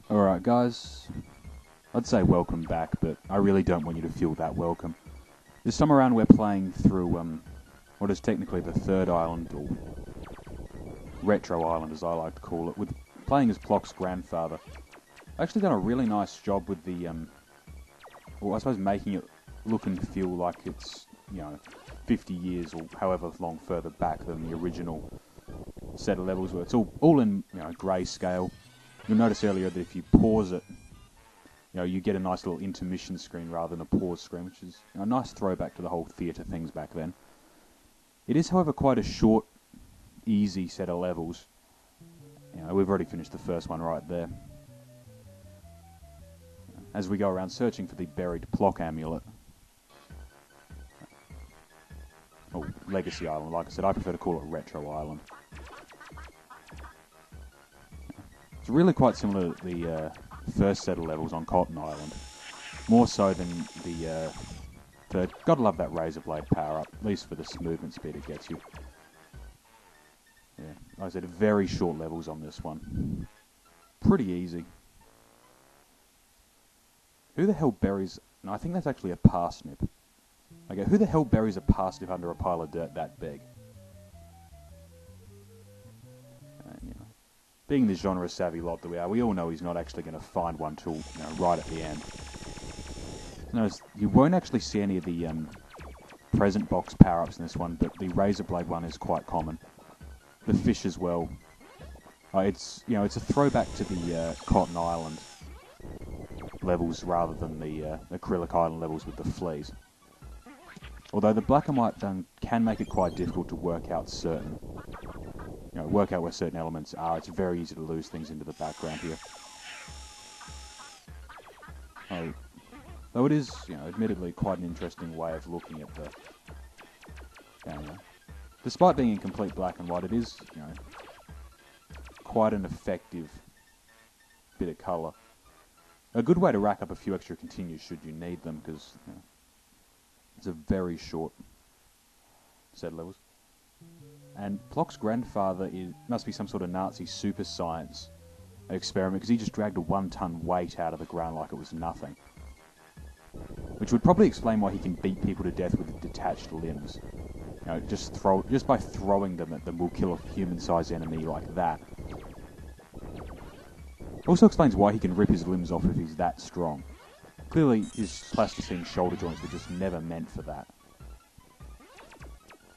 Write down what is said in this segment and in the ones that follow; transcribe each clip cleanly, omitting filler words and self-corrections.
Alright guys, I'd say welcome back, but I really don't want you to feel that welcome. This time around we're playing through what is technically the third island, or retro island as I like to call it, with playing as Plok's grandfather. I've actually done a really nice job with the, well I suppose making it look and feel like it's, 50 years or however long further back than the original set of levels were. It's all in, grayscale. You'll notice earlier that if you pause it, you get a nice little intermission screen rather than a pause screen, which is a nice throwback to the whole theatre things back then. It is, however, quite a short, easy set of levels. We've already finished the first one right there. As we go around searching for the buried Plok amulet. Or Legacy Island, like I said, I prefer to call it Retro Island. It's really quite similar to the first set of levels on Cotton Island. More so than the third. Gotta love that razor blade power-up, at least for the movement speed it gets you. Yeah, like I said, very short levels on this one. Pretty easy. Who the hell buries... No, I think that's actually a parsnip. Okay, who the hell buries a parsnip under a pile of dirt that big? Being the genre-savvy lot that we are, we all know he's not actually going to find one till right at the end. Notice, you won't actually see any of the present box power-ups in this one, but the razor blade one is quite common. The fish as well. It's a throwback to the Cotton Island levels rather than the Acrylic Island levels with the fleas. Although the black and white done can make it quite difficult to work out where certain elements are. It's very easy to lose things into the background here. Though it is, admittedly quite an interesting way of looking at the... despite being in complete black and white, it is, quite an effective bit of colour. A good way to rack up a few extra continues should you need them, because it's a very short set of levels. And Plok's grandfather must be some sort of Nazi super science experiment, because he just dragged a 1-ton weight out of the ground like it was nothing. Which would probably explain why he can beat people to death with detached limbs. Just by throwing them at them will kill a human-sized enemy like that. Also explains why he can rip his limbs off if he's that strong. Clearly his plasticine shoulder joints were just never meant for that.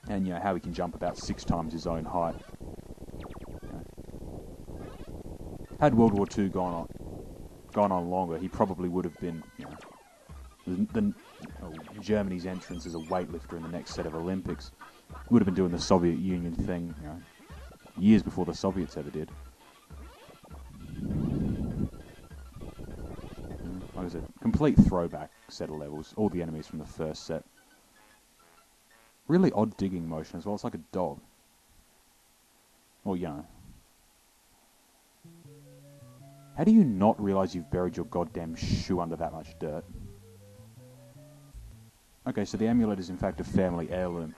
And how he can jump about 6 times his own height. Had World War II gone on longer, he probably would have been, Germany's entrance as a weightlifter in the next set of Olympics. He would have been doing the Soviet Union thing, years before the Soviets ever did. Like I said, complete throwback set of levels. All the enemies from the first set. Really odd digging motion as well. It's like a dog. Or, how do you not realise you've buried your goddamn shoe under that much dirt? Okay, so the amulet is in fact a family heirloom.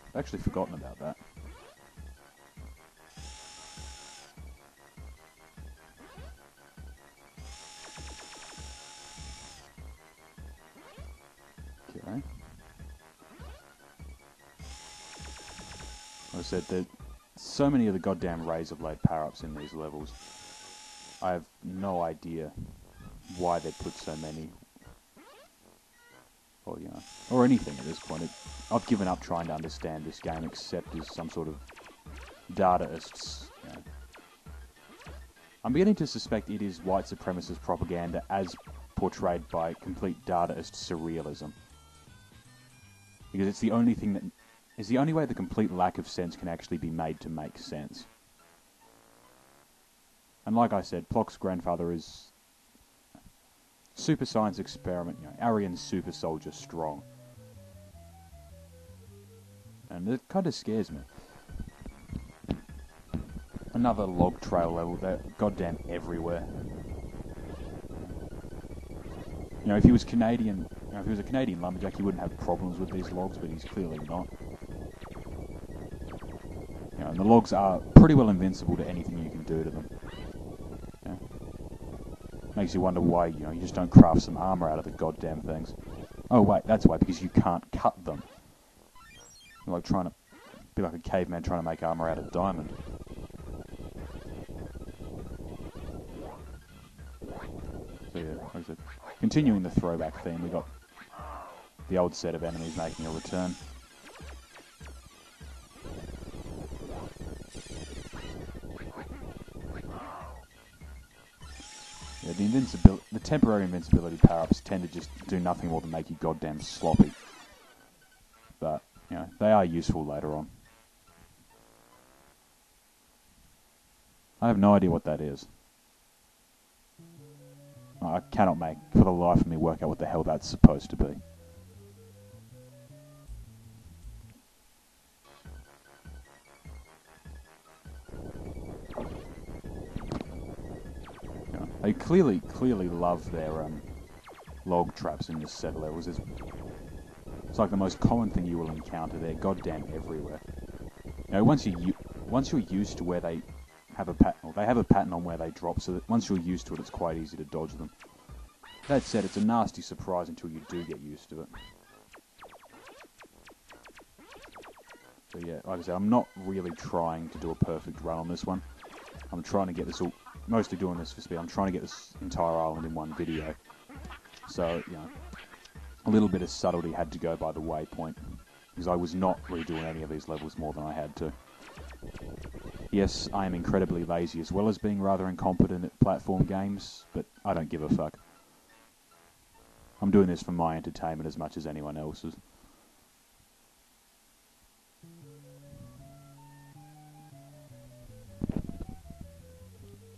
I've actually forgotten about that. Okay. Like I said, there's so many of the goddamn razor blade power-ups in these levels. I have no idea why they put so many. Or anything at this point. I've given up trying to understand this game except as some sort of Dadaist's. I'm beginning to suspect it is white supremacist propaganda as portrayed by complete Dadaist surrealism. Because it's the only thing that... It's the only way the complete lack of sense can actually be made to make sense. And like I said, Plok's grandfather is... super science experiment, Aryan super soldier strong. And it kind of scares me. Another log trail level, they're goddamn everywhere. If he was Canadian... if he was a Canadian lumberjack, he wouldn't have problems with these logs, but he's clearly not. And the logs are pretty well invincible to anything you can do to them. Makes you wonder why, you just don't craft some armor out of the goddamn things. Oh wait, that's why, because you can't cut them. You're like trying to be like a caveman trying to make armor out of diamond. So yeah, like I said, continuing the throwback theme, we got the old set of enemies making a return. Yeah, the temporary invincibility power-ups tend to just do nothing more than make you goddamn sloppy. But, they are useful later on. I have no idea what that is. I cannot for the life of me, work out what the hell that's supposed to be. They clearly love their log traps in this set of levels. It's like the most common thing you will encounter. They're goddamn everywhere. Once you're used to where they have a pattern, or they have a pattern on where they drop, so that once you're used to it, it's quite easy to dodge them. That said, it's a nasty surprise until you do get used to it. So yeah, like I said, I'm not really trying to do a perfect run on this one. I'm trying to get this all, mostly doing this for speed. I'm trying to get this entire island in one video. So, a little bit of subtlety had to go by the waypoint, because I was not redoing any of these levels more than I had to. Yes, I am incredibly lazy as well as being rather incompetent at platform games, but I don't give a fuck. I'm doing this for my entertainment as much as anyone else's.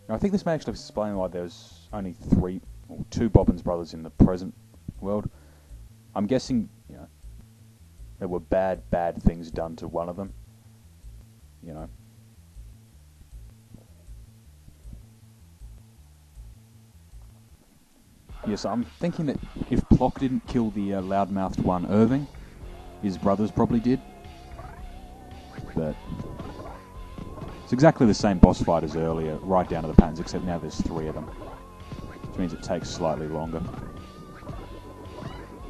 I think this may actually explain why there's only two Bobbins brothers in the present world. I'm guessing, there were bad things done to one of them. Yes, I'm thinking that if Plok didn't kill the loudmouthed one, Irving, his brothers probably did. But it's exactly the same boss fight as earlier, right down to the patterns, except now there's 3 of them. Which means it takes slightly longer.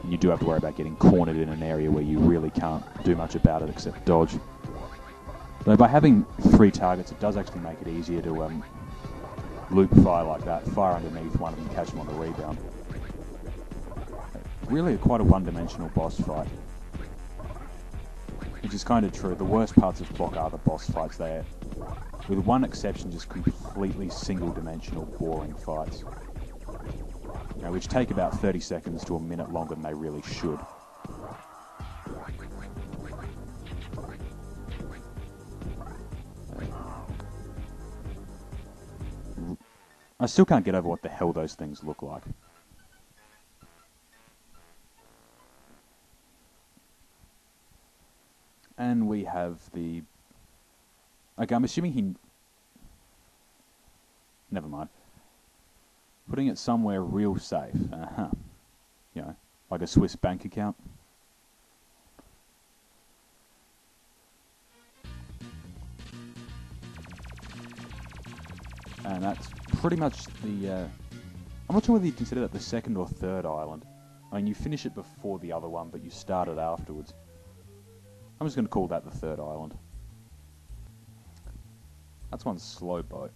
And you do have to worry about getting cornered in an area where you really can't do much about it except dodge. Though by having 3 targets, it does actually make it easier to loop fire like that, fire underneath one of them, catch them on the rebound. Really quite a one-dimensional boss fight. Which is kind of true. The worst parts of Plok are the boss fights. They're, with one exception, just completely single-dimensional, boring fights. Which take about 30 seconds to a minute longer than they really should. I still can't get over what the hell those things look like. And we have the... Okay, I'm assuming he... Never mind. Putting it somewhere real safe. Like a Swiss bank account. And that's pretty much the... I'm not sure whether you consider that the second or third island. I mean, you finish it before the other one, but you start it afterwards. I'm just going to call that the third island. That's one slow boat.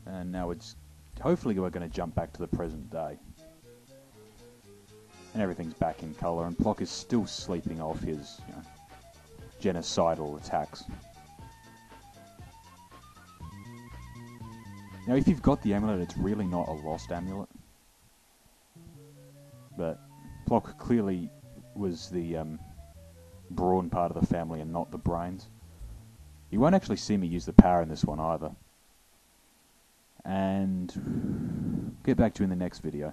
And now it's... Hopefully we're going to jump back to the present day. And everything's back in colour, and Plok is still sleeping off his, genocidal attacks. Now, if you've got the amulet, it's really not a lost amulet. But Plok clearly was the brawn part of the family and not the brains. You won't actually see me use the power in this one either. And get back to you in the next video.